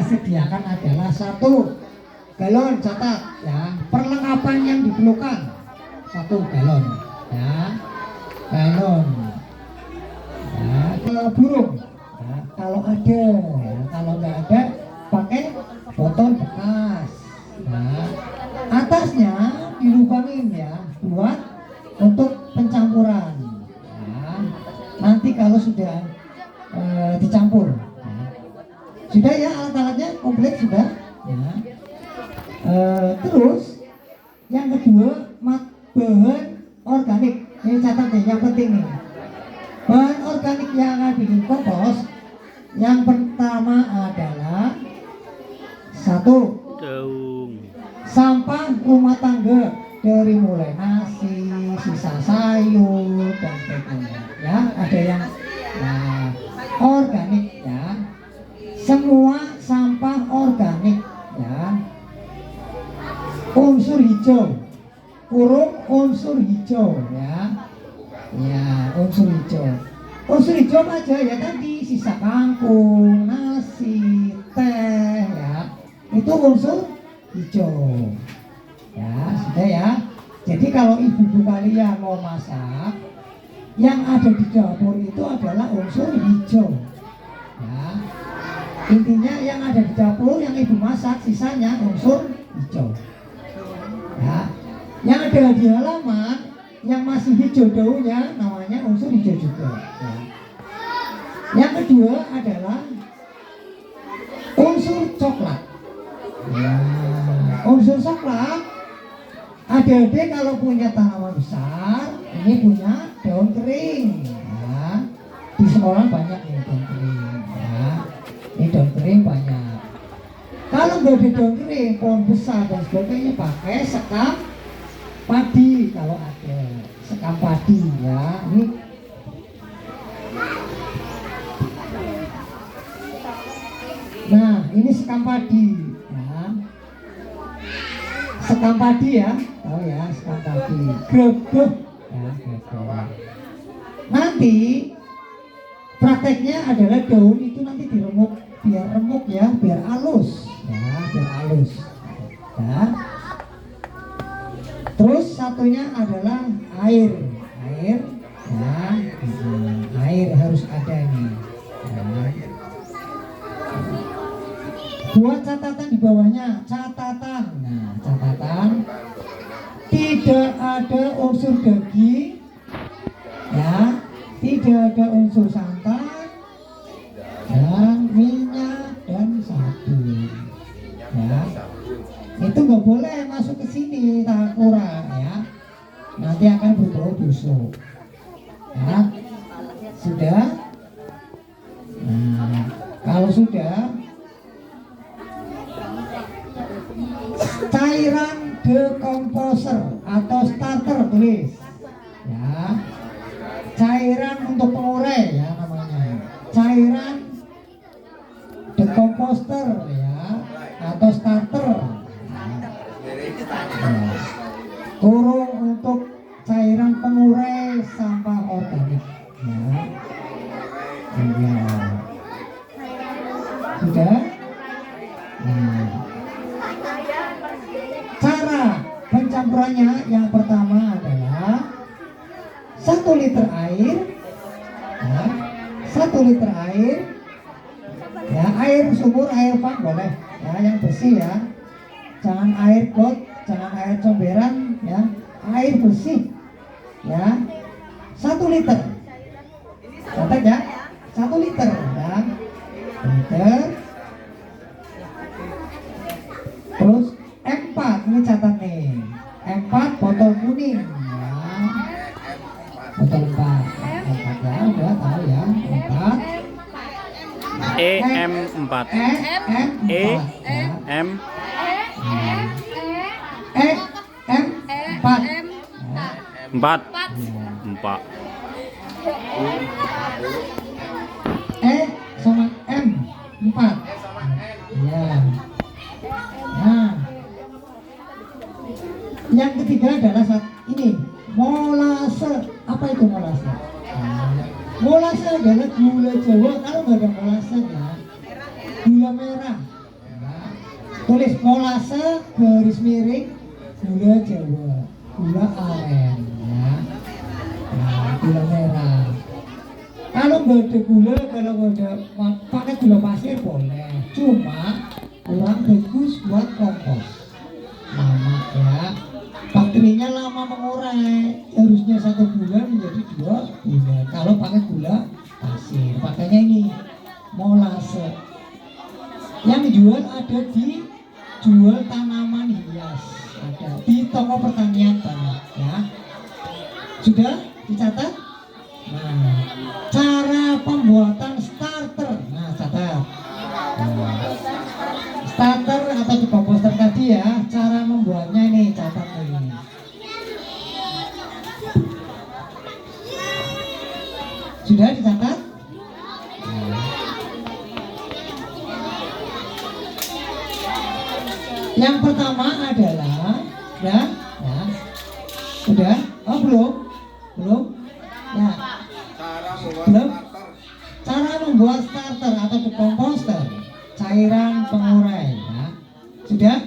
sediakan adalah 1 galon, catat ya. Perlengkapan yang diperlukan 1 galon ya, galon ya. Burung ya, kalau ada ya. Kalau nggak ada pakai botol bekas ya. Atasnya dilubangin ya buat untuk pencampuran ya. Nanti kalau sudah dicampur ya. Sudah ya, alat-alatnya komplit sudah ya. Terus yang kedua bahan organik. Ini catat nih, yang penting nih, bahan organik yang akan bikin kompos. Yang pertama adalah 1 daun, sampah rumah tangga, dari mulai nasi, sisa sayur dan sebagainya ya. Ada yang organik ya, semua sampah organik ya. Unsur hijau, kurung unsur hijau ya. Ya, unsur hijau. Unsur hijau aja ya, tadi sisa kangkung, nasi, teh ya. Itu unsur hijau. Ya, sudah ya. Jadi kalau ibu-ibu kalian mau masak, yang ada di dapur itu adalah unsur hijau. Ya. Intinya yang ada di dapur yang ibu masak, sisanya unsur hijau. Ya. Yang ada di halaman yang masih hijau daunnya namanya unsur hijau juga ya. Yang kedua adalah unsur coklat ya. Unsur coklat, adik-adik kalau punya tanaman besar, ini punya daun kering ya. Di sekolah banyak nih daun kering ya. Ini daun kering banyak. Kalau nggak ada daun kering, pohon besar dan sebagainya, pakai sekam padi kalau ada sekam padi ya. Ini nah, ini sekam padi ya. Sekam padi ya, tahu ya, sekam padi, grebek ya, grebek. Nanti prakteknya adalah daun itu nanti diremuk, biar remuk ya, biar halus ya, biar halus ya. Terus satunya adalah air ya. Air harus ada nih ya. Buat catatan di bawahnya, catatan. Nah, catatan tidak ada unsur daging ya, tidak ada unsur santan dan minyak dan sabun ya. Itu nggak boleh masuk ke sini, tak kurang ya, nanti akan berbau busuk ya. Sudah. Nah, kalau sudah, cairan dekomposer atau starter tulis ya, cairan untuk pengurai ya namanya, cairan dekomposer ya atau starter ya. Kurung untuk cairan pengurai sampah organik ya. Ya. Sudah. Nah, cara pencampurannya yang pertama adalah 1 liter air ya, 1 liter air ya, air sumur, air pump boleh ya, yang bersih ya, jangan air got, jangan air comberan ya, air bersih ya. 1 liter, catat ya, 1 liter ya, liter. Terus M4, ini catat nih, M4 botol kuning ya, botol 4 ya, udah tahu ya, 4 EM4 4 sama M 4 ya. Nah, yang ketiga adalah ini molase. Apa itu molase? Molase adalah gula Jawa. Kalau nggak ada molase ya, gula merah Tulis molase garis miring gula Jawa, gula aren ya. Nah, gula merah. Kalau nggak ada gula, kalau nggak ada pakai gula pasir boleh. Cuma kurang bagus buat kompos. Lama ya. Bakterinya lama mengurai. Harusnya 1 bulan menjadi 2 bulan. Kalau pakai gula pasir, pakainya ini molase. Yang dijual ada di jual tanaman hias, ada di toko pertanian banyak ya. Sudah dicatat? Nah, cara pembuatan starter. Nah, catat. Nah, starter atau di komposter tadi ya, cara membuatnya ini catat ini. Sudah dicatat? Nah. Yang pertama adalah ya, sudah? Oh belum? Ya. Belum? Cara membuat starter atau decomposter, cairan pengurai ya. Sudah?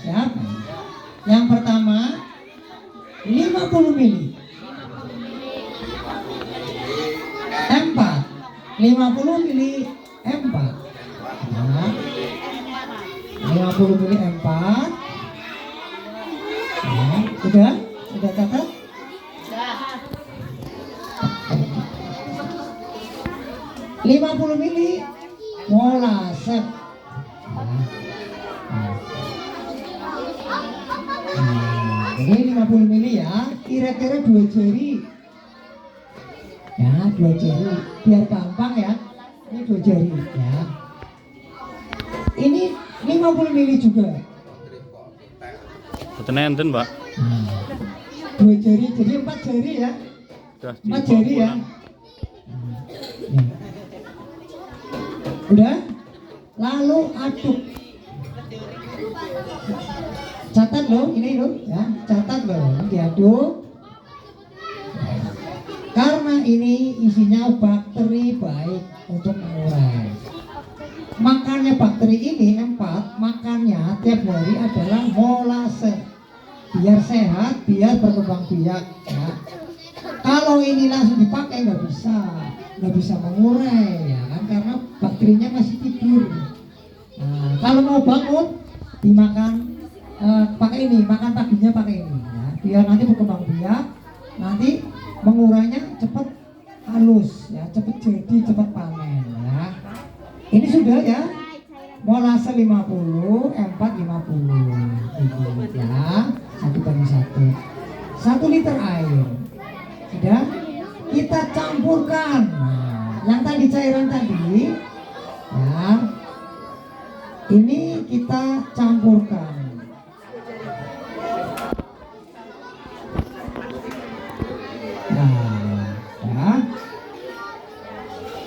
Siap? Yang pertama 50 mili M4 50 mili M4 nah, 50 mili M4 nah, sudah catat? 50 mili molase. Ini 50 mili ya, kira-kira 2 jari. Ya, 2 jari, biar gampang ya. Ini 2 jari ya. Ini 50 mili juga. Betul enten, Pak. 2 jari, jadi 4 jari ya. 4 jari ya. Udah? Lalu aduk. Catat loh, ini loh ya, catat loh, diaduk. Karena ini isinya bakteri baik untuk mengurai. Makannya bakteri ini M4, makannya tiap hari adalah molase. Biar sehat, biar berkembang biak ya. Kalau ini langsung dipakai nggak bisa mengurai ya kan, karena bakterinya masih tidur. Nah, kalau mau bangun dimakan pakai ini, makan paginya pakai ini ya, biar nanti berkembang biak, nanti mengurainya cepat halus ya, cepat jadi, cepat panen ya. Ini sudah ya, molase 50, M4 50 ya, 1 liter air. Sudah kita campurkan. Nah, yang tadi cairan tadi ya, ini kita campurkan. Nah, ya.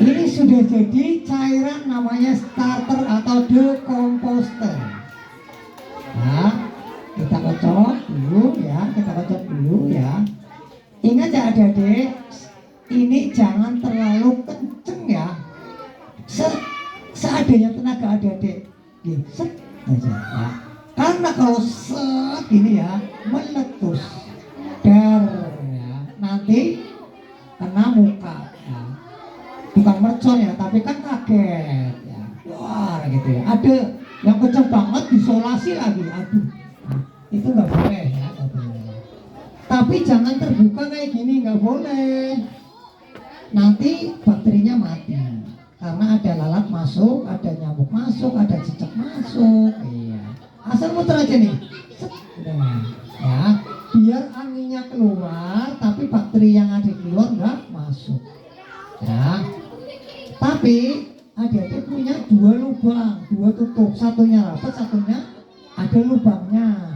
Ini sudah jadi cairan namanya starter atau decomposter. Nah, kita kocok dulu ya. Ingat ya adik-adik, ini jangan terlalu kenceng ya. Seadanya tenaga adik-adik. Set aja ya. Karena kalau set ini ya meletus. Der ya. Nanti kena muka ya. Bukan mercon ya, tapi kan kaget ya. Wah gitu ya. Ada yang kenceng banget disolasi lagi. Aduh. Nah, itu nggak boleh ya, nggak boleh. Tapi jangan terbuka kayak gini, nggak boleh. Nanti bakterinya mati karena ada lalat masuk, ada nyamuk masuk, ada cicak masuk. Iya. Asal muter aja nih. Nah, ya, biar anginnya keluar, tapi bakteri yang ada di luar nggak masuk. Ya. Tapi adik-adik punya 2 lubang, 2 tutup, satunya rapat, satunya ada lubangnya.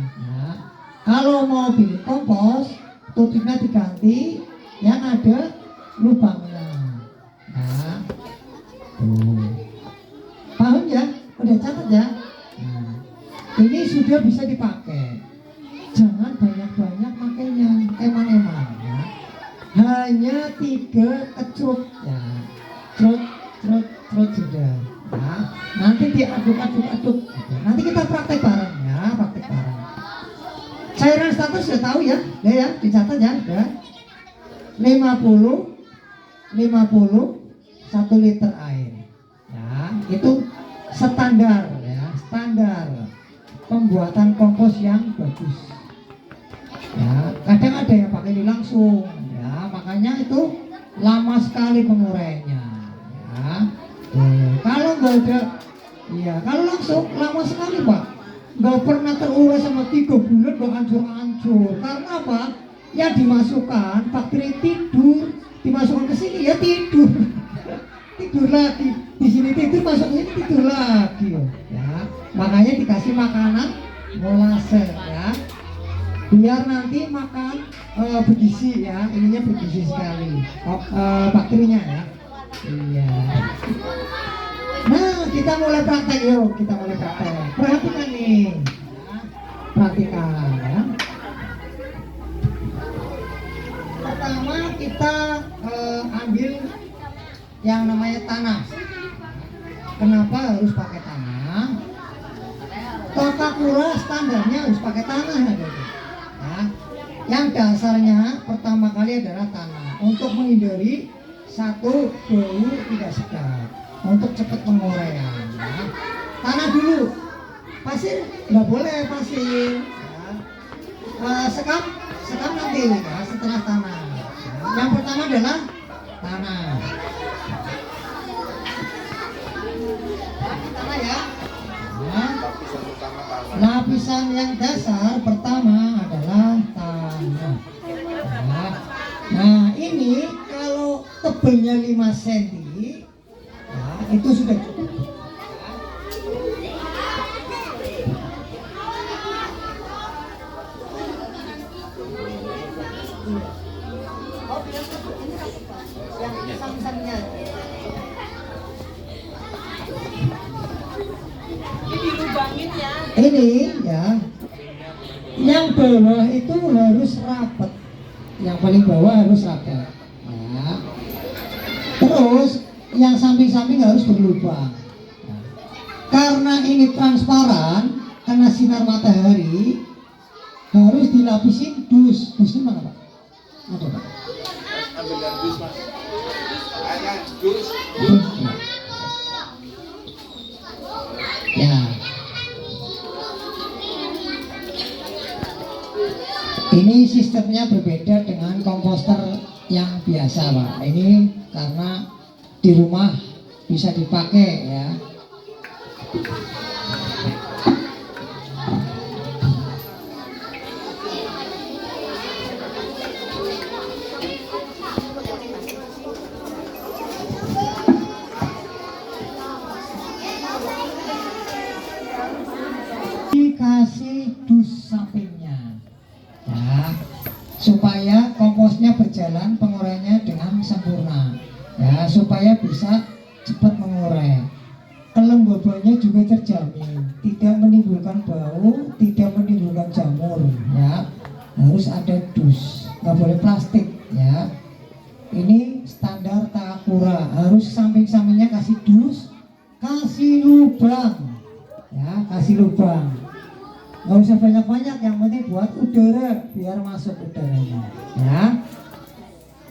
Kalau mau bikin kompos, tutupnya diganti yang ada lubangnya. Nah, tuh. Paham ya? Udah catat ya? Nah, ini sudah bisa dipakai. Jangan banyak-banyak makainya, eman-eman ya. Hanya 3 kecut ya. Cerut sudah. Nah, nanti di diaduk-aduk. Nanti kita praktek bareng ya, praktek bareng. Cairan status sudah tahu ya, ya, dicatat ya, ya. 50 1 liter air. Ya, itu standar ya, standar pembuatan kompos yang bagus. Ya, kadang ada yang pakai ini langsung, ya, makanya itu lama sekali penguraiannya. Ya, kalau nggak ada, ya, kalau langsung lama sekali Pak, nggak pernah terurai sama 3 bulan, nggak hancur-hancur. Karena apa? Ya dimasukkan bakteri tidur, dimasukkan ke sini ya tidur, tidur lagi. Di sini tidur, masuk sini tidur lagi. Ya, makanya dikasih makanan molase ya, biar nanti makan bergizi ya, ininya bergizi sekali bakterinya ya. Iya. Nah, kita mulai praktek yuk, kita mulai praktek. Perhatikan nih, ya. Perhatikan ya. Pertama kita ambil yang namanya tanah. Kenapa harus pakai tanah? Tokakura standarnya harus pakai tanah ya. Yang dasarnya pertama kali adalah tanah untuk menghindari satu bau tidak sedap, untuk cepat penguraian. Ya. Tanah dulu, pasir nggak boleh pasir. Ya. Sekam nanti ya setelah tanah. Ya. Yang pertama adalah tanah. Tanah ya. Nah, lapisan yang dasar pertama adalah tanah. Nah, ini kalau tebelnya 5 cm, nah, itu sudah cukup. Ini ya, yang bawah itu harus rapat, yang paling bawah harus rapat. Ya. Terus yang samping-samping harus berlubang. Ya. Karena ini transparan, kena sinar matahari, harus dilapisin dus. Dusnya mana Pak? Ada Pak? Ambil dari dus Mas. Ada dus. Dus. Ya. Ini sistemnya berbeda dengan komposter yang biasa Pak. Ini karena di rumah bisa dipakai ya. Dikasih dus sampingnya. Ya, supaya komposnya berjalan penguraiannya dengan sempurna ya, supaya bisa cepat mengurai. Kelembabannya juga terjamin, tidak menimbulkan bau, tidak menimbulkan jamur ya. Harus ada dus, nggak boleh plastik ya. Ini standar Takakura, harus samping-sampingnya kasih dus, kasih lubang ya, kasih lubang. Nggak usah banyak-banyak, yang penting buat udara biar masuk udaranya ya.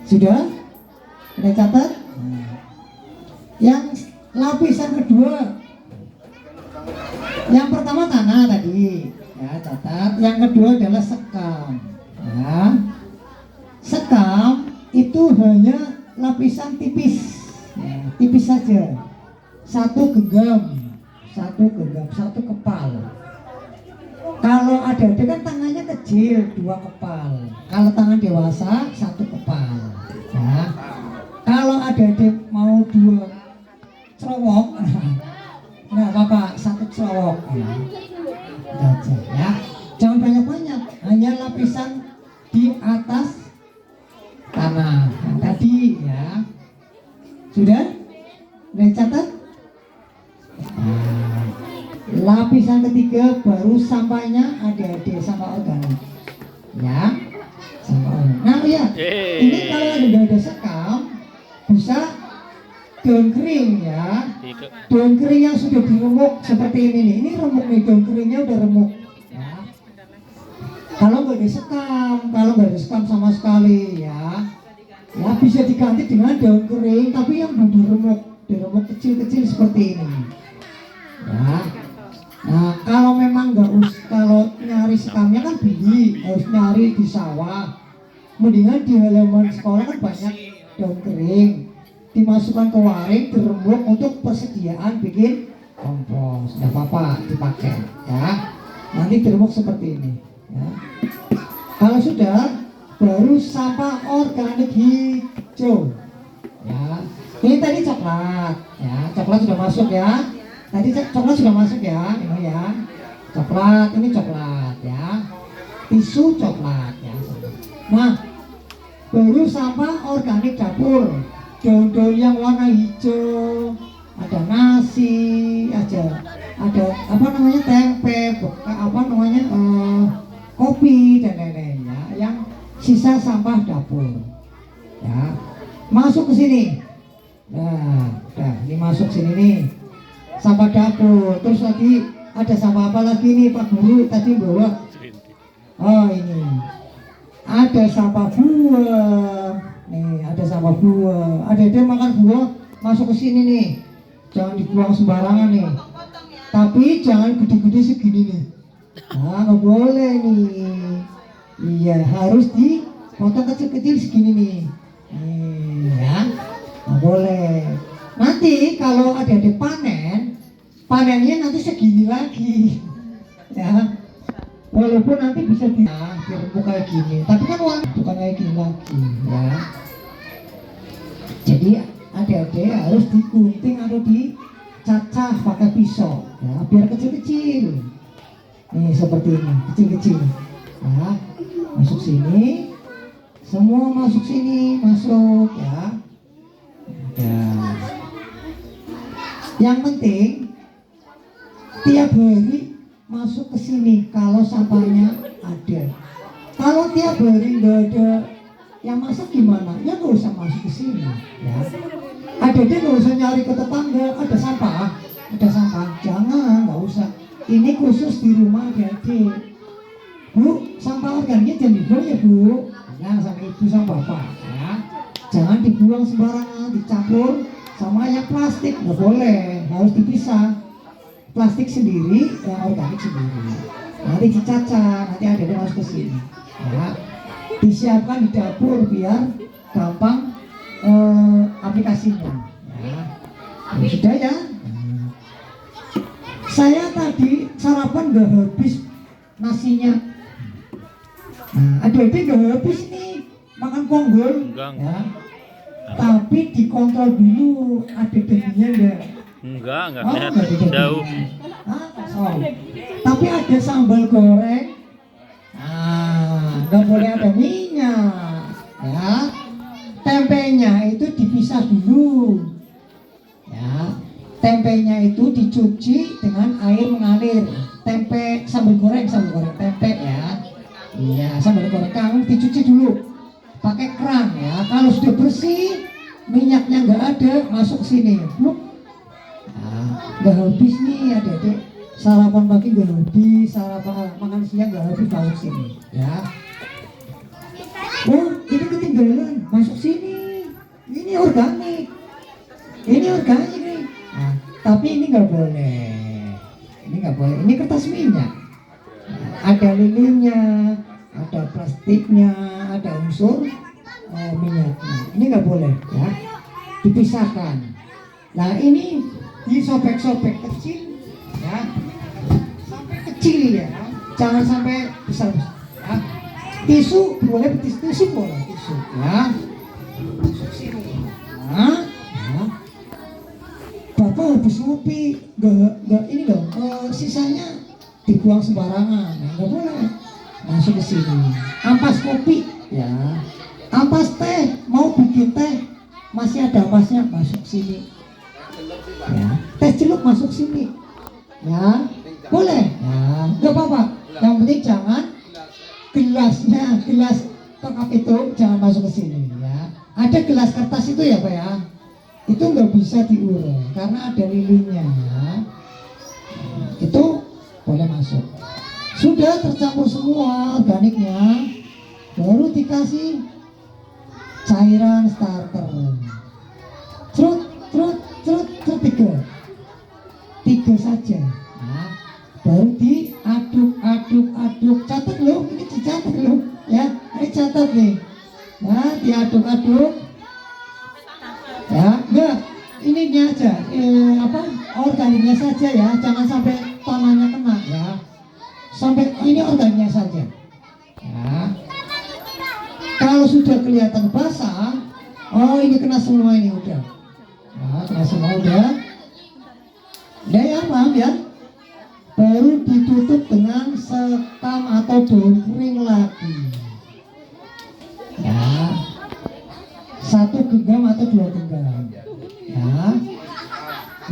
Sudah? Udah catat? Nah. Yang lapisan kedua, yang pertama tanah tadi ya, catat. Yang kedua adalah sekam ya. Sekam itu hanya lapisan tipis ya, tipis saja, satu genggam, satu kepal. Kalau ada kan tangannya kecil, 2 kepal. Kalau tangan dewasa 1 kepal. Ya. Kalau ada mau 2 cerowok, nggak apa-apa, 1 cerowok. Ya. Aja, ya. Jangan banyak-banyak, hanya lapisan di atas tanah. Yang tadi ya. Sudah? Udah catat? Nah. Lapisan ketiga baru sampahnya adik-adik sama organik ya, sama organik. Nah ya, ini kalau ada sekam bisa daun kering ya, daun kering yang sudah diremuk seperti ini nih, ini remuk nih, daun keringnya udah remuk ya. Kalau nggak disekam sama sekali ya, ya bisa diganti dengan daun kering tapi yang belum diremuk kecil-kecil seperti ini ya. Nah kalau memang kalau nyari sekamnya kan harus nyari di sawah, mendingan di halaman sekolah kan banyak daun kering, dimasukkan ke waring, diremuk untuk persediaan bikin kompos. Nggak apa-apa dipakai ya, nanti diremuk seperti ini ya. Kalau sudah, baru sampah organik hijau ya. Ini tadi coklat ya, coklat sudah masuk ya. Tadi coklat sudah masuk ya, ini ya. Coklat, ini coklat ya. Tisu coklat ya. Nah, baru sampah organik dapur. Daun-daun yang warna hijau, ada nasi, ada apa namanya tempe, kopi dan lain-lainnya. Yang sisa sampah dapur ya. Masuk ke sini. Nah, ini masuk sini nih. Sampah dapur, terus lagi ada sampah apa lagi nih Pak Guru tadi bawa? Oh ini ada sampah buah, nih ada sampah buah, ada dia makan buah masuk ke sini nih, jangan dibuang sembarangan nih, tapi jangan gede-gede segini nih, nah nggak boleh nih, iya harus dipotong kecil-kecil segini nih, ya nggak boleh. Nanti kalau ada panennya nanti segini lagi ya, walaupun nanti bisa diremuk kayak gini, tapi kan bukan kayak gini lagi ya. Jadi adik-adik harus digunting atau dicacah pakai pisau ya, biar kecil-kecil nih, seperti ini kecil-kecil ya. Masuk sini, semua masuk sini, masuk ya. Yang penting tiap hari masuk ke sini kalau sampahnya ada. Kalau tiap hari nggak ada yang masak gimana? Ya nggak usah masuk ke sini ya. Ada dia nggak usah nyari ke tetangga, ada sampah, jangan, nggak usah. Ini khusus di rumah adik-adik. Bu, sampah organiknya jangan dibuang ya Bu. Nah, sama ibu sama bapak ya. Jangan dibuang sembarangan, dicampur sama yang plastik, nggak boleh, harus dipisah. Plastik sendiri, yang organik sendiri. Nanti dicacah, nanti ada yang masuk ke sini. Ya. Disiapkan di dapur biar gampang aplikasinya. Ya. Sudah ya. Saya tadi sarapan nggak habis nasinya. Nah, adik-adik nggak habis nih makan konggol. Ya. Tapi dikontrol dulu ada dagingnya enggak jauh. Tapi ada sambal goreng. Nah, nggak boleh ada minyak ya. Tempenya itu dipisah dulu ya. Tempenya itu dicuci dengan air mengalir. Tempe sambal goreng tempe ya. Iya, sambal goreng kamu dicuci dulu pakai keran ya. Kalau sudah bersih, minyaknya nggak ada, masuk ke sini. Bluk. Nah, nggak habis nih adik-adik. Sarapan pagi nggak habis, sarapan makan siang nggak habis, masuk sini ya. Oh, ini ketinggalan, masuk sini. Ini organik. Nih. Nah, tapi ini nggak boleh. Ini kertas minyak. Nah, ada lilinnya, ada plastiknya, ada unsur minyaknya. Ini nggak boleh ya, dipisahkan. Nah ini disobek-sobek kecil ya, sampai kecil ya, jangan sampai besar ya. Tisu boleh, tisu ya. Nah, ya. Bapak habis ngopi, nggak ini dong, sisanya dibuang sembarangan, nggak boleh. Masuk ke sini. Ampas kopi ya, ampas teh, mau bikin teh masih ada ampasnya, masuk sini ya. Teh celup masuk sini ya, boleh ya, nggak apa-apa. Yang penting jangan gelas cup itu jangan masuk ke sini ya. Ada gelas kertas itu ya Pak ya, itu nggak bisa diurai karena ada lilinnya. Itu boleh masuk. Sudah tercampur semua organiknya, baru dikasih cairan starter. Cerut, cerut, cerut, cerut, tiga saja. Nah, baru diaduk-aduk-aduk. Catat loh, ini dicatat loh, ya. Ini catat nih. Nah, diaduk-aduk. Ya, enggak. Ininya aja, organiknya saja ya, jangan sampai tanahnya kena ya. Sampai ini organiknya saja. Ya. Kalau sudah kelihatan basah, oh ini kena semua ini udah. Nah, kena semua udah. Udah ya, paham ya? Baru ditutup dengan sekam atau daun kering lagi. Ya. 1 genggam atau 2 genggam. Ya.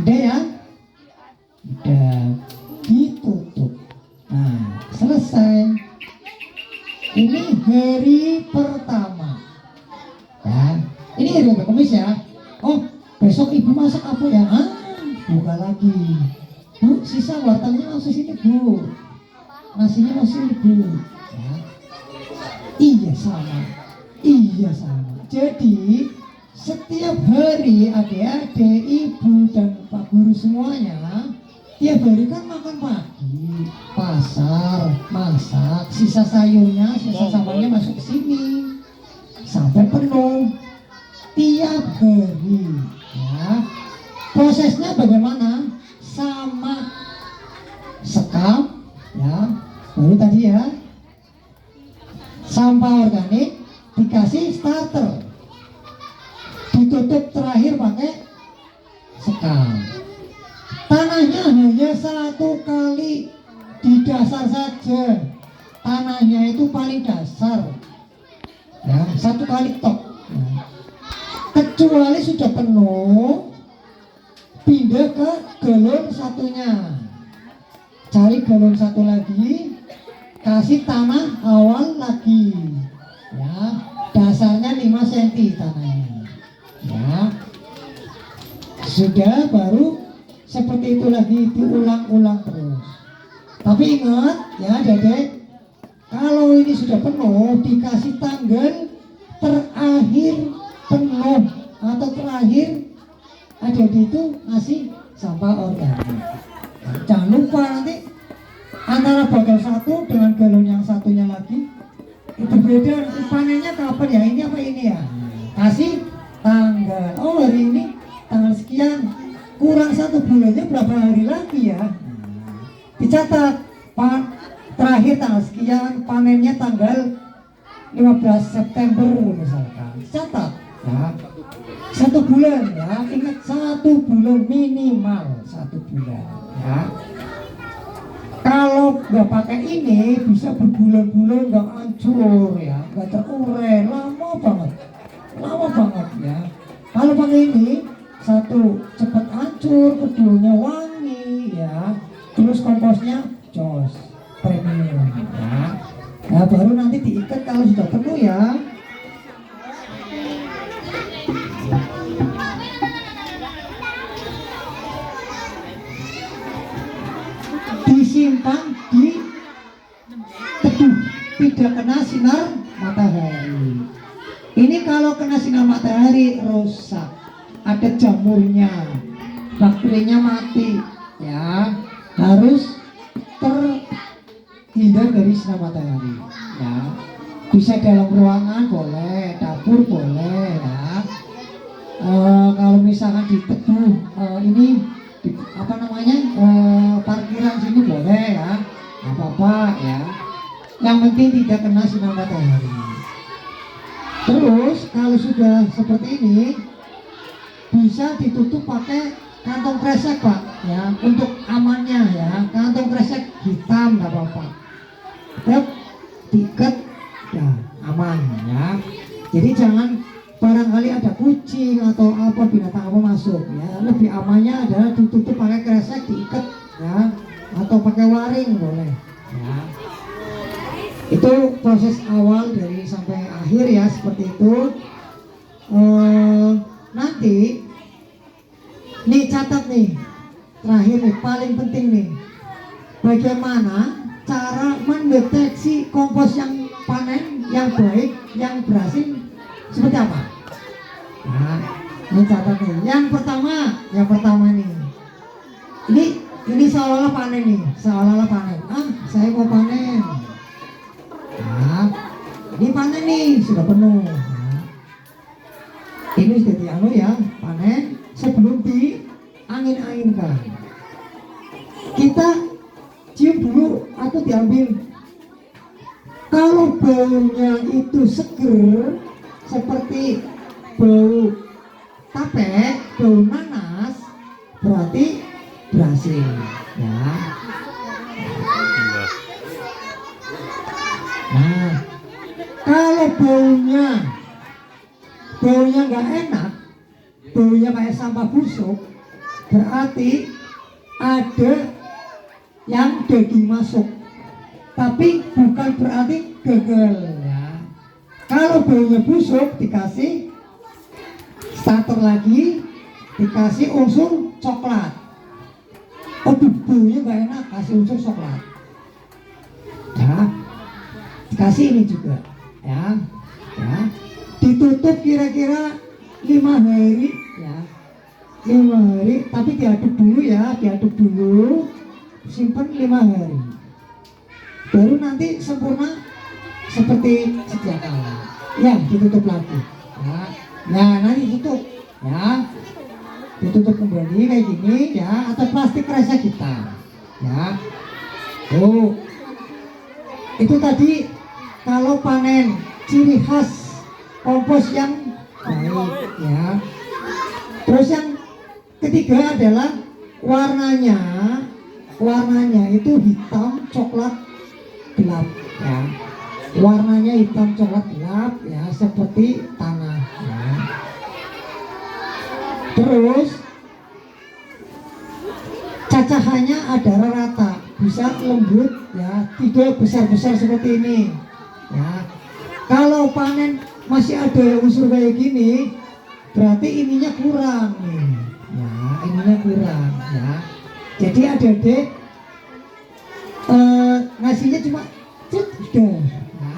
Udah ya? Udah ditutup. Nah, selesai. Ini hari pertama. Ya. Ini hari Kamis ya. Oh, besok ibu masak apa ya? Buka lagi. Bu, sisa wortelnya masih sini bu. Nasinya masih ini bu. Ya. Iya sama. Iya sama. Jadi setiap hari adik-adik, ibu dan pak guru semuanya tiap hari kan makan pagi, pasar, masak, sisa sayurnya, sisa sambelnya masuk ke sini sampai penuh tiap hari. Ya, prosesnya bagaimana? Sama sekam, ya, baru tadi ya, sampah organik dikasih starter, ditutup terakhir pakai sekam. Tanahnya hanya 1 kali di dasar saja. Tanahnya itu paling dasar, ya, 1 kali tok. Ya. Kecuali sudah penuh, pindah ke galon satunya. Cari galon satu lagi, kasih tanah awal lagi. Ya, dasarnya 5 cm tanahnya. Ya, sudah baru seperti itu lagi diulang-ulang terus. Tapi ingat ya Dedek, kalau ini sudah penuh dikasih tanggal terakhir penuh atau terakhir ada di itu ngasih sampah organik. Jangan lupa nanti antara botol satu dengan galon yang satunya lagi itu beda. Panennya kapan ya? Ini apa ini ya? Kasih tanggal. Oh hari ini tanggal sekian, kurang 1 bulannya berapa hari lagi ya? Dicatat. Terakhir tanggal sekian, panennya tanggal 15 September misalkan. Catat ya. 1 bulan ya. Ingat 1 bulan minimal 1 bulan ya. Kalau nggak pakai ini bisa berbulan-bulan nggak hancur ya, nggak terurai, lama banget ya. Kalau pakai ini, 1 cepat hancur, keduanya wangi ya, terus komposnya jos premium ya. Nah baru nanti diikat kalau sudah penuh ya. Disimpan di teduh, tidak kena sinar matahari. Ini kalau kena sinar matahari rusak, ada jamurnya, bakterinya mati ya. Harus terhindar dari sinar matahari ya. Bisa dalam ruangan boleh, dapur boleh ya. Kalau misalkan di teduh ini parkiran sini boleh ya, nggak apa-apa ya. Yang penting tidak kena sinar matahari. Terus kalau sudah seperti ini bisa ditutup pakai kantong kresek pak ya, untuk amannya ya. Kantong kresek hitam nggak apa-apa, tetap diikat ya, aman ya. Jadi jangan barangkali ada kucing atau apa binatang apa masuk ya. Lebih amannya adalah ditutup pakai kresek, diikat ya, atau pakai waring boleh ya. Itu proses awal dari sampai akhir ya, seperti itu. Nanti Nih catat nih, terakhir nih, paling penting nih. Bagaimana cara mendeteksi kompos yang panen, yang baik, yang berhasil seperti apa? Nah, ini catat nih. Yang pertama nih. Ini seolah-olah panen nih, seolah-olah panen. Saya mau panen. Nah, ini panen nih, sudah penuh. Nah, ini sudah dianu ya, panen sebelum diangin-anginkan. Kita cium dulu atau diambil. Kalau baunya itu seger seperti bau tape, bau nanas, berarti berhasil ya. Nah, kalau baunya nggak enak, baunya kayak sampah busuk, berarti ada yang daging masuk, tapi bukan berarti gagal ya. Kalau baunya busuk, dikasih starter lagi, dikasih unsur coklat. Baunya nggak enak, kasih unsur coklat ya. Dikasih ini juga ya, ditutup kira-kira 5 hari ya, 5 hari, tapi diaduk dulu ya, simpan 5 hari, baru nanti sempurna seperti sedia kala ya. Ditutup lagi ya, nanti tutup ya, ditutup kembali kayak gini ya, atau plastik kresek kita ya. Itu tadi kalau panen, ciri khas kompos yang baik ya. Terus yang ketiga adalah warnanya itu hitam coklat gelap ya. Warnanya hitam coklat gelap ya, seperti tanah ya. Terus cacahannya ada rata, bisa lembut ya, tidak besar-besar seperti ini ya. Kalau panen masih ada unsur kayak gini, berarti ininya kurang nih ya, ininya kurang ya. Jadi adik-adik ngasihnya cuma udah ya.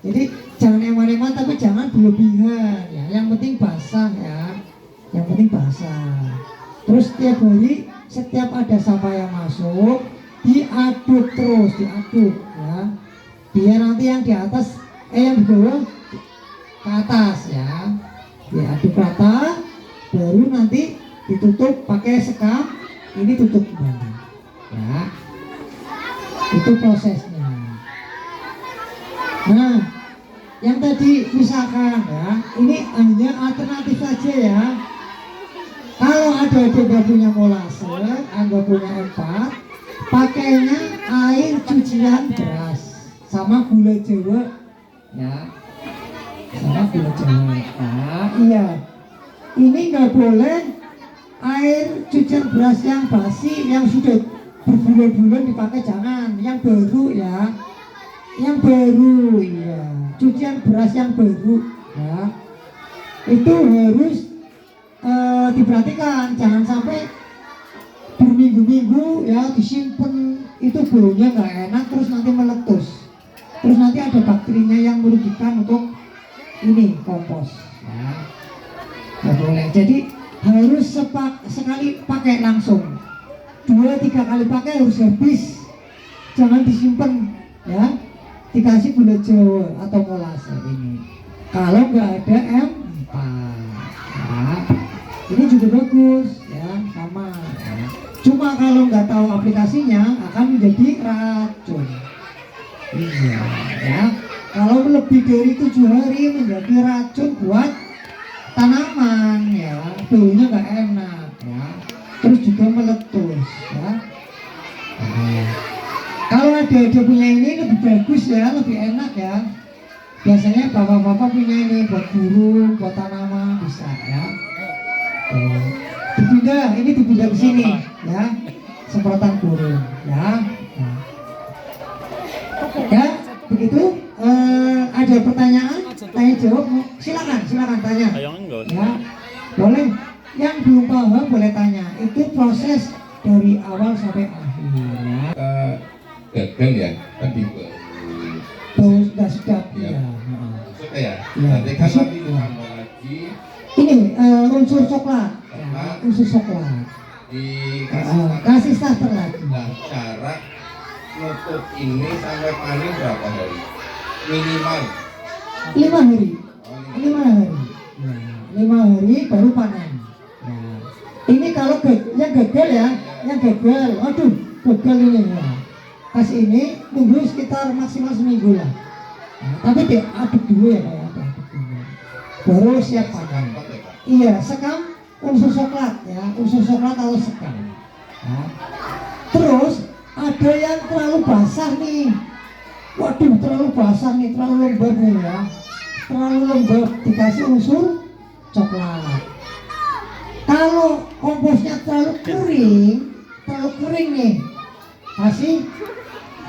Jadi jangan eman-eman, tapi jangan berlebihan ya. Yang penting basah ya, yang penting basah. Terus setiap hari, setiap ada sampah yang masuk, diaduk terus, diaduk ya, biar nanti yang di atas yang di bawah ke atas ya, diaduk rata, baru nanti ditutup pakai sekam, ini tutup kembali ya. Itu prosesnya. Nah, yang tadi misalkan ya, ini hanya alternatif saja ya. Kalau ada nggak punya molase, nggak punya empat, pakainya air cucian beras sama gula jawa ya, sama gula jawa. Nah, iya, ini nggak boleh air cucian beras yang basi, yang sudah berbulan-bulan dipakai, jangan. Yang baru ya, yang baru ya, cucian beras yang baru ya, itu harus diperhatikan, jangan sampai berminggu-minggu ya disimpan, itu baunya nggak enak, terus nanti meletus, terus nanti ada bakterinya yang merugikan untuk ini kompos ya. Nggak boleh. Jadi harus sekali pakai langsung, 2-3 kali pakai harus habis, jangan disimpan ya, dikasih gula jawa atau molase ini kalau nggak ada M4 ya. Ini juga bagus ya, sama ya. Cuma kalau nggak tahu aplikasinya akan menjadi racun. Iya ya, kalau lebih dari 7 hari menjadi racun buat tanaman ya, baunya nggak enak ya, terus juga meletus ya. Kalau ada punya ini lebih bagus ya, lebih enak ya. Biasanya bapak-bapak punya ini buat burung, buat tanaman bisa ya. Dipindah ke sini ya, semprotan burung ya. Nah. Ya begitu. Ada pertanyaan, tanya jawab, silakan tanya ya, boleh. Yang belum paham boleh tanya. itu proses dari awal sampai akhir ya. Gagal ya tadi Terus sudah sedap ya. ya. Sudah ya. Ya. Nanti kan nanti ditambah lagi Ini unsur coklat, ya, unsur coklat. Kasih starter lagi. Nah, cara nutup ini sampai panen berapa hari? Minimal 5 hari. 5 hari. Ya, 5 hari baru panen. Ya. Ini kalau yang gagal ya, yang gagal. Aduh, gagal ini ya. Pas ini tunggu sekitar maksimal seminggu lah. Nah, tapi diaduk dulu ya Pak, aduk dulu. Baru siap panen. Iya, sekam unsur coklat ya, unsur coklat atau sekam. Nah, terus ada yang terlalu basah nih. Waduh, terlalu basah nih, terlalu lembab nih ya. Terlalu lembab dikasih unsur coklat. Kalau komposnya terlalu kering nih, kasih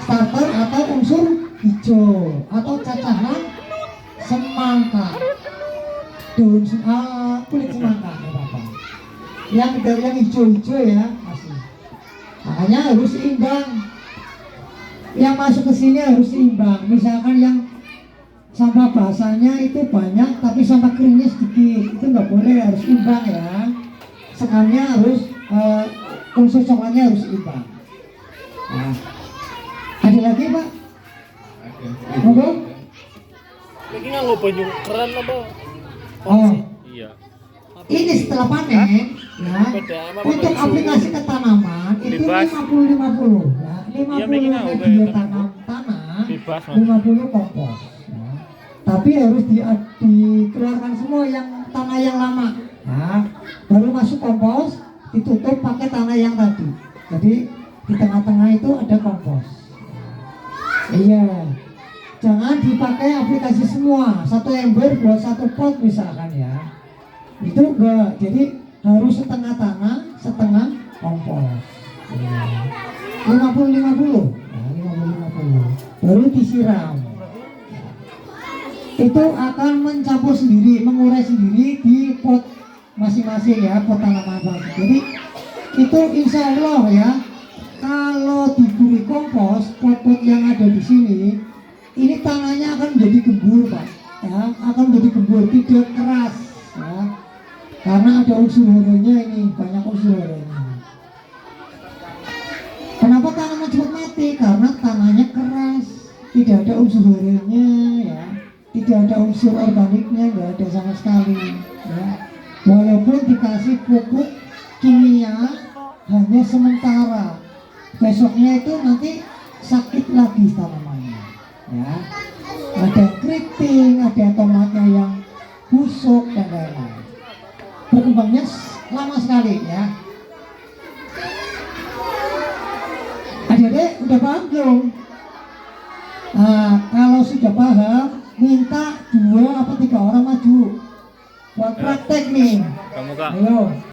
starter atau unsur hijau atau cacahan semangka. Daun kulit semangka apa-apa. Yang hijau-hijau ya kasih. Makanya harus seimbang. Yang masuk ke sini harus seimbang. Misalkan yang sampah basahnya itu banyak tapi sampah keringnya sedikit, itu nggak boleh, harus imbang ya. Sekarnya harus unsur coklatnya harus imbang. Nah, ada lagi Pak? Ada. Lagi nggak mau banyu keren apa? Oh, Iya. ini setelah panen ya, untuk aplikasi ke tanaman itu 50-50 ya, 50 media tanam tanah, 50 kompos ya. Tapi harus dikeluarkan semua yang tanah yang lama ya, baru masuk kompos, ditutup pakai tanah yang tadi. Jadi di tengah-tengah itu ada kompos. Iya, jangan dipakai aplikasi semua, satu ember buat satu pot misalkan ya, itu enggak. Jadi harus setengah tanah, setengah kompos. 50-50 nah, 50-50 baru disiram. Itu akan mencampur sendiri, mengurai sendiri di pot masing-masing ya, pot tanaman baru. Jadi itu insya Allah ya, kalau diberi kompos pot-pot yang ada di sini, ini tanahnya akan menjadi gembur Pak ya, akan menjadi gembur, tidak keras ya, karena ada unsur halonya, ini banyak unsur halonya. Kenapa tanaman cepat mati? Karena tanahnya keras, tidak ada unsur halonya ya, tidak ada unsur organiknya, nggak ada sama sekali ya. Walaupun dikasih pupuk kimia hanya sementara, besoknya itu nanti sakit lagi tanamannya ya. Ada keriting, ada tomatnya yang busuk dan lain-lain. Berkembangnya lama sekali ya. Adik-adik udah paham belum? Nah, kalau sudah paham, minta 2 atau 3 orang maju buat praktek nih. Kamu Kak. Ayo.